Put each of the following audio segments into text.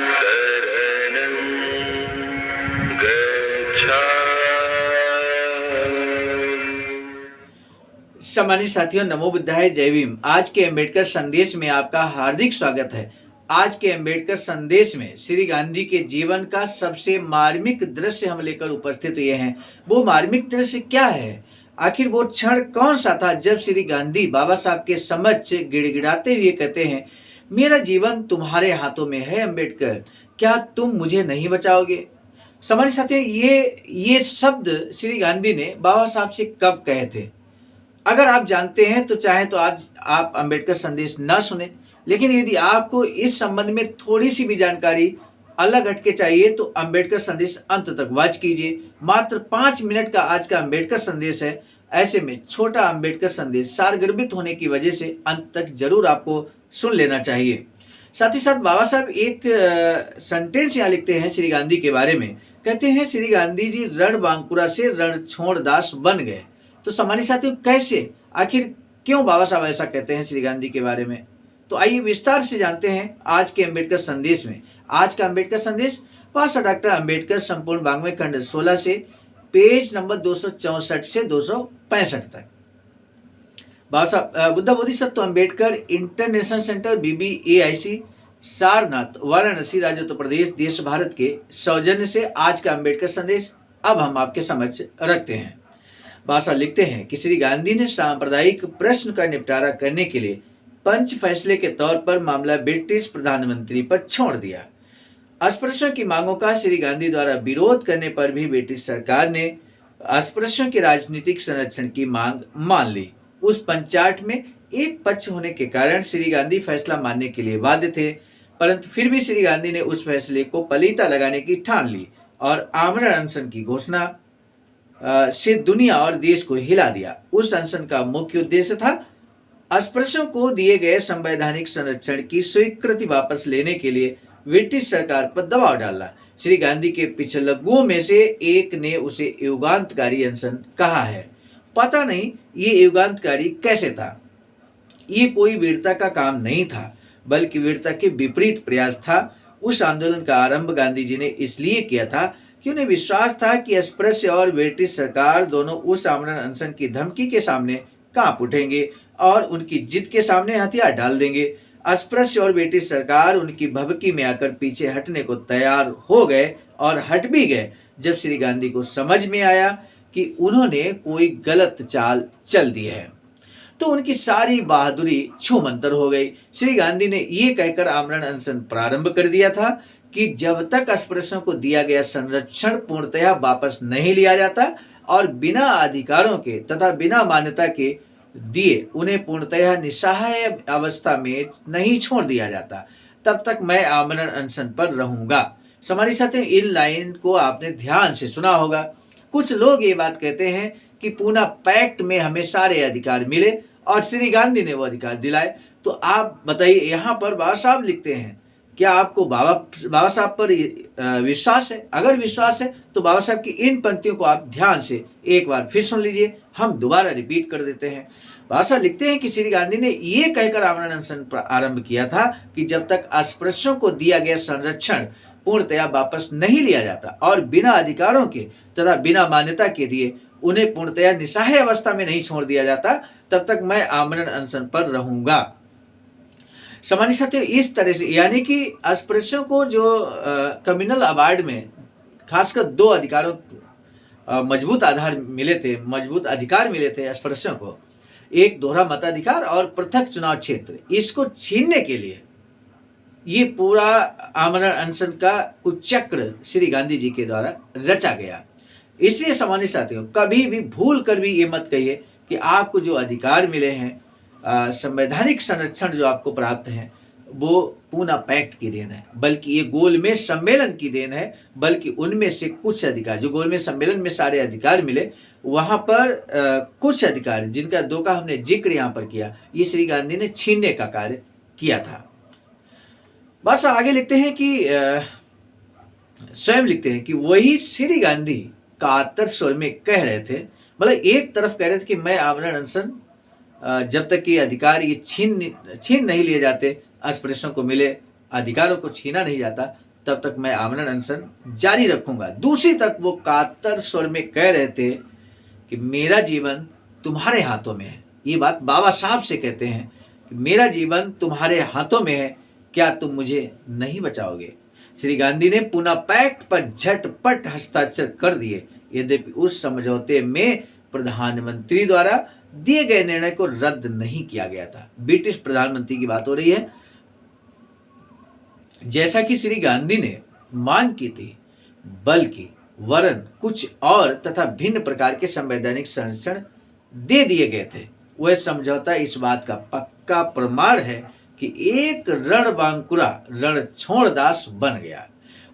शरणं गच्छामि। सम्मानित साथियों, नमो बुद्धाय, जय भीम। आज के अम्बेडकर संदेश में आपका हार्दिक स्वागत है। आज के अम्बेडकर संदेश में श्री गांधी के जीवन का सबसे मार्मिक दृश्य हम लेकर उपस्थित हुए हैं। वो मार्मिक दृश्य क्या है? आखिर वो क्षण कौन सा था जब श्री गांधी बाबा साहब के समक्ष गिड़गिड़ाते हुए कहते हैं, मेरा जीवन तुम्हारे हाथों में है अम्बेडकर, क्या तुम मुझे नहीं बचाओगे? सम्मानित साथियों, ये शब्द श्री गांधी ने बाबा साहब से कब कहे थे? अगर आप जानते हैं तो चाहे तो आज आप अम्बेडकर संदेश न सुने, लेकिन यदि आपको इस संबंध में थोड़ी सी भी जानकारी अलग हटके चाहिए तो अम्बेडकर संदेश अंत तक वॉच कीजिए। मात्र 5 मिनट का आज का अम्बेडकर संदेश है। ऐसे में छोटा अम्बेडकर संदेश सारगर्भित होने की वजह से अंत तक जरूर आपको सुन लेना चाहिए। साथ ही साथ बाबा साहब एक सेंटेंस यहाँ लिखते हैं श्री गांधी के बारे में। कहते हैं, श्री गांधी जी रणबांकुरा से रणछोड़ दास बन गए। तो सम्मानित साथियों, कैसे, आखिर क्यों बाबा साहब ऐसा कहते हैं श्री गांधी के बारे में? तो आइए विस्तार से जानते हैं आज के अम्बेडकर संदेश में। आज का अम्बेडकर संदेश पास्टर डॉक्टर अम्बेडकर संपूर्ण वाङ्मय खंड 16 से पेज नंबर 264 से 265 तक। बाबा साहब Buddha Bodhisattva Ambedkar international centre BBAIC Sarnath Varanasi राज्य उत्तर प्रदेश देश भारत के सौजन्य से आज का अम्बेडकर संदेश अब हम आपके समक्ष रखते हैं। बाबा लिखते हैं कि श्री गांधी ने सांप्रदायिक प्रश्न का निपटारा करने के लिए पंच फैसले के तौर पर मामला ब्रिटिश प्रधानमंत्री पर छोड़ दिया। अस्पृश्यों की मांगों का श्री गांधी द्वारा विरोध करने पर भी ब्रिटिश सरकार ने अस्पृश्यों के राजनीतिक संरक्षण की मांग मान ली। उस पंचायत में एक पक्ष होने के कारण श्री गांधी फैसला मानने के लिए बाध्य थे, परंतु फिर भी श्री गांधी ने उस फैसले को पलीता लगाने की ठान ली और आमरण अनशन की घोषणा से दुनिया और देश को हिला दिया। उस अनशन का मुख्य उद्देश्य था अस्पृश्यों को दिए गए संवैधानिक संरक्षण की स्वीकृति वापस लेने के लिए ब्रिटिश सरकार पर दबाव डालना। श्री गांधी के पिछलग्गुओं में से एक ने उसे युगांतकारी अनशन कहा है। पता नहीं ये युगांतकारी कैसे था। ये कोई वीरता का काम नहीं था, बल्कि वीरता के विपरीत प्रयास था। उस आंदोलन का आरंभ गांधी जी ने इसलिए किया था कि उन्हें विश्वास था कि अस्पृश्य और ब्रिटिश सरकार दोनों उस आमरण अनशन की धमकी के सामने कांप उठेंगे और उनकी जिद के सामने हथियार डाल देंगे। अस्पृश्य और ब्रिटिश सरकार उनकी भभकी में आकर पीछे हटने को तैयार हो गए और हट भी गए जब श्री गांधी को समझ में आया कि उन्होंने कोई गलत चाल चल दी है। तो उनकी सारी बहादुरी छूमंतर हो गई। श्री गांधी ने ये कहकर आमरण अनशन प्रारंभ कर दिया था कि जब तक अस्पृश्यों को दिया गया संरक्षण पूर्णतया वापस नहीं लिया जाता और बिना अधिकारों के तथा बिना मान्यता के दिए उन्हें पूर्णतया निस्सहाय अवस्था में नहीं छोड़ दिया जाता, तब तक मैं आमरण अनशन पर रहूंगा। हमारे साथ इन लाइन को आपने ध्यान से सुना होगा। कुछ लोग ये बात कहते हैं कि पूना पैक्ट में हमें सारे अधिकार मिले और श्री गांधी ने वो अधिकार दिलाए। तो आप बताइए, यहाँ पर बाबा साहब लिखते हैं, क्या आपको बाबा साहब पर विश्वास है? अगर विश्वास है तो बाबा साहब की इन पंक्तियों को आप ध्यान से एक बार फिर सुन लीजिए। हम दोबारा रिपीट कर देते हैं। बाबा साहब लिखते हैं कि श्री गांधी ने ये कहकर आमरण अनशन आरंभ किया था कि जब तक अस्पृश्यों को दिया गया संरक्षण पूर्णतया वापस नहीं लिया जाता और बिना अधिकारों के तथा बिना मान्यता के दिए उन्हें पूर्णतया निस्सहाय अवस्था में नहीं छोड़ दिया जाता, तब तक मैं आमरण अनशन पर रहूंगा। सामान्य साथियों, इस तरह से यानी कि अस्पृश्यों को जो कम्युनल अवार्ड में खासकर 2 अधिकारों मजबूत अधिकार मिले थे अस्पृश्यों को, एक दोहरा मताधिकार और पृथक चुनाव क्षेत्र। इसको छीनने के लिए ये पूरा आमरण अनशन का कुचक्र श्री गांधी जी के द्वारा रचा गया। इसलिए सामान्य साथियों, कभी भी भूल कर भी ये मत कहिए कि आपको जो अधिकार मिले हैं, संवैधानिक संरक्षण जो आपको प्राप्त है, वो पूना पैक्ट की देन है, बल्कि ये गोलमेज सम्मेलन की देन है। बल्कि उनमें से कुछ अधिकार जो गोलमेज सम्मेलन में सारे अधिकार मिले, वहां पर कुछ अधिकार जिनका 2 का हमने जिक्र यहाँ पर किया, ये श्री गांधी ने छीनने का कार्य किया था। बस आगे लिखते हैं कि स्वयं लिखते हैं कि वही श्री गांधी कातर स्वर में कह रहे थे, मतलब एक तरफ कह रहे थे कि मैं आमरण अनशन जब तक कि अधिकार ये छीन नहीं लिए जाते अस्पृश्यों को मिले, अधिकारों को छीना नहीं जाता, तब तक मैं आमरण अनशन जारी रखूंगा। दूसरी तरफ वो कातर स्वर में कह रहे थे कि मेरा जीवन तुम्हारे हाथों में है। ये बात बाबा साहब से कहते हैं कि मेरा जीवन तुम्हारे हाथों में है, क्या तुम मुझे नहीं बचाओगे। श्री गांधी ने पूना पैक्ट पर झटपट हस्ताक्षर कर दिए। यद्यपि उस समझौते में प्रधानमंत्री द्वारा दिए गए निर्णय को रद्द नहीं किया गया था। ब्रिटिश प्रधानमंत्री की बात हो रही है। जैसा कि श्री गांधी ने मांग की थी, बल्कि वरन कुछ और तथा भिन्न प्रकार के संवैधानिक संरक्षण दे दिए गए थे। वह समझौता इस बात का पक्का प्रमाण है कि एक रणबांकुरा रणछोड़दास बन गया।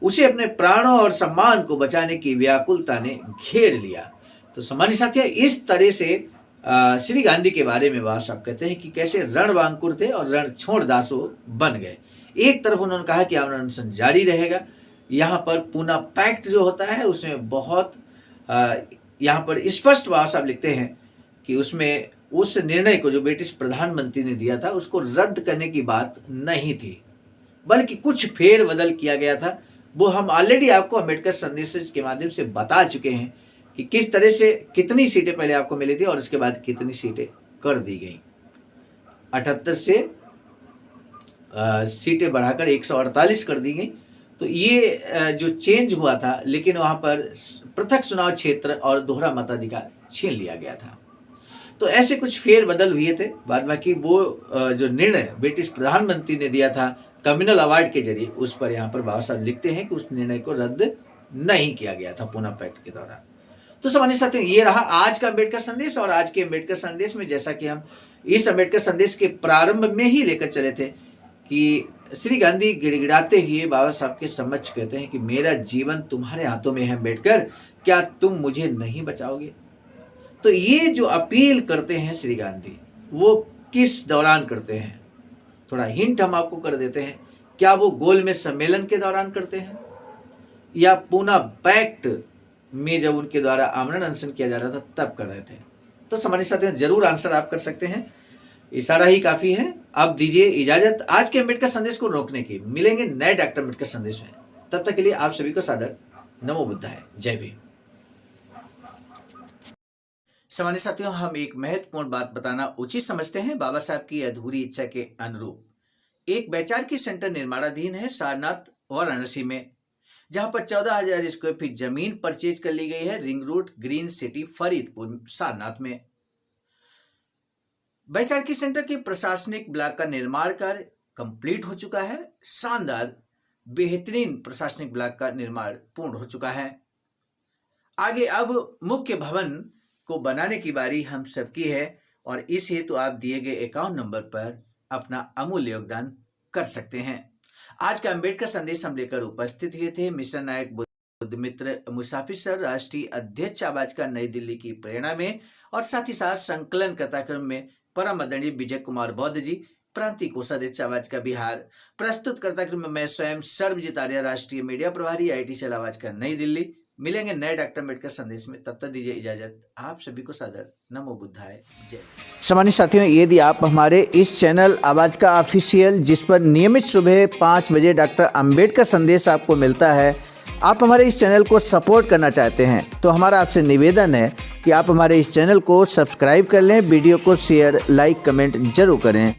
उसे अपने प्राणों और सम्मान को बचाने की व्याकुलता ने घेर लिया। तो सामान्य साथियों, इस तरह से श्री गांधी के बारे में बाबा साहब कहते हैं कि कैसे रणबांकुर थे और रणछोड़दास बन गए। एक तरफ उन्होंने कहा कि आमरण अनशन जारी रहेगा। यहाँ पर पूना पैक्ट जो होता है उसमें बहुत यहाँ पर स्पष्ट बाबा साहब लिखते हैं कि उसमें उस निर्णय को जो ब्रिटिश प्रधानमंत्री ने दिया था उसको रद्द करने की बात नहीं थी, बल्कि कुछ फेर बदल किया गया था। वो हम ऑलरेडी आपको अम्बेडकर संदेश के माध्यम से बता चुके हैं कि किस तरह से कितनी सीटें पहले आपको मिली थी और उसके बाद कितनी सीटें कर दी गई। 78 से सीटें बढ़ाकर 148 कर दी गई। तो ये जो चेंज हुआ था, लेकिन वहाँ पर पृथक चुनाव क्षेत्र और दोहरा मताधिकार छीन लिया गया था। तो ऐसे कुछ फेर बदल हुए थे। बाद बाकी वो जो निर्णय ब्रिटिश प्रधानमंत्री ने दिया था कम्युनल अवार्ड के जरिए, उस पर यहाँ पर बाबा साहब लिखते हैं कि उस निर्णय को रद्द नहीं किया गया था पूना पैक्ट के दौरान। तो समझ सकते हैं, ये रहा आज का अम्बेडकर संदेश। और आज के अम्बेडकर संदेश में जैसा कि हम इस अम्बेडकर संदेश के प्रारंभ में ही लेकर चले थे कि श्री गांधी गिड़गिड़ाते हुए बाबा साहब के समक्ष कहते हैं कि मेरा जीवन तुम्हारे हाथों में है अम्बेडकर, क्या तुम मुझे नहीं बचाओगे। तो ये जो अपील करते हैं श्री गांधी, वो किस दौरान करते हैं, थोड़ा हिंट हम आपको कर देते हैं। क्या वो गोलमेज सम्मेलन के दौरान करते हैं या पूना पैक्ट में जब उनके द्वारा आमरण अनशन किया जा रहा था तब कर रहे थे। तो समझ सकते हैं, जरूर आंसर आप कर सकते हैं। इशारा ही काफी है। अब दीजिए इजाजत आज के अम्बेडकर संदेश को रोकने की। मिलेंगे नए डॉक्टर अम्बेडकर संदेश में। तब तक के लिए आप सभी को सादर नमो बुद्धाय, जय भीम। सामान्य साथियों, हम एक महत्वपूर्ण बात बताना उचित समझते हैं। बाबा साहब की अधूरी इच्छा के अनुरूप एक वैचारिकी सेंटर निर्माणाधीन है सारनाथ वाराणसी में, जहां पर 14,000 स्क्वायर फीट जमीन परचेज कर ली गई है ring road green city Faridpur Sarnath में। वैचारिकी सेंटर के प्रशासनिक ब्लॉक का निर्माण कार्य कंप्लीट हो चुका है। शानदार बेहतरीन प्रशासनिक ब्लॉक का निर्माण पूर्ण हो चुका है। आगे अब मुख्य भवन को बनाने की बारी हम सबकी है और इस हेतु आप दिए गए अकाउंट नंबर पर अपना अमूल्य योगदान कर सकते हैं। आज का अम्बेडकर संदेश हम लेकर उपस्थित हुए थे मिशन नायक बुद्ध मित्र मुसाफिर सर, राष्ट्रीय अध्यक्ष आवाज का नई दिल्ली की प्रेरणा में, और साथ ही साथ संकलन कथाक्रम में परम आदरणीय विजय कुमार बौद्ध जी, प्रांतीय कोषाध्यक्ष आवाज का बिहार। प्रस्तुत कर्ताक्रम में मैं स्वयं सर्वजीत आर्य, राष्ट्रीय मीडिया प्रभारी, IT सेल आवाज का नई दिल्ली। मिलेंगे नए डॉक्टर अम्बेडकर संदेश में। तब तक दीजिए इजाजत। आप सभी को सादर नमो बुद्धाय, जय। सामान्य साथियों, यदि आप हमारे इस चैनल आवाज का ऑफिशियल, जिस पर नियमित सुबह 5 बजे डॉक्टर अम्बेडकर संदेश आपको मिलता है, आप हमारे इस चैनल को सपोर्ट करना चाहते हैं तो हमारा आपसे निवेदन है कि आप हमारे इस चैनल को सब्सक्राइब कर लें, वीडियो को शेयर, लाइक, कमेंट जरूर करें।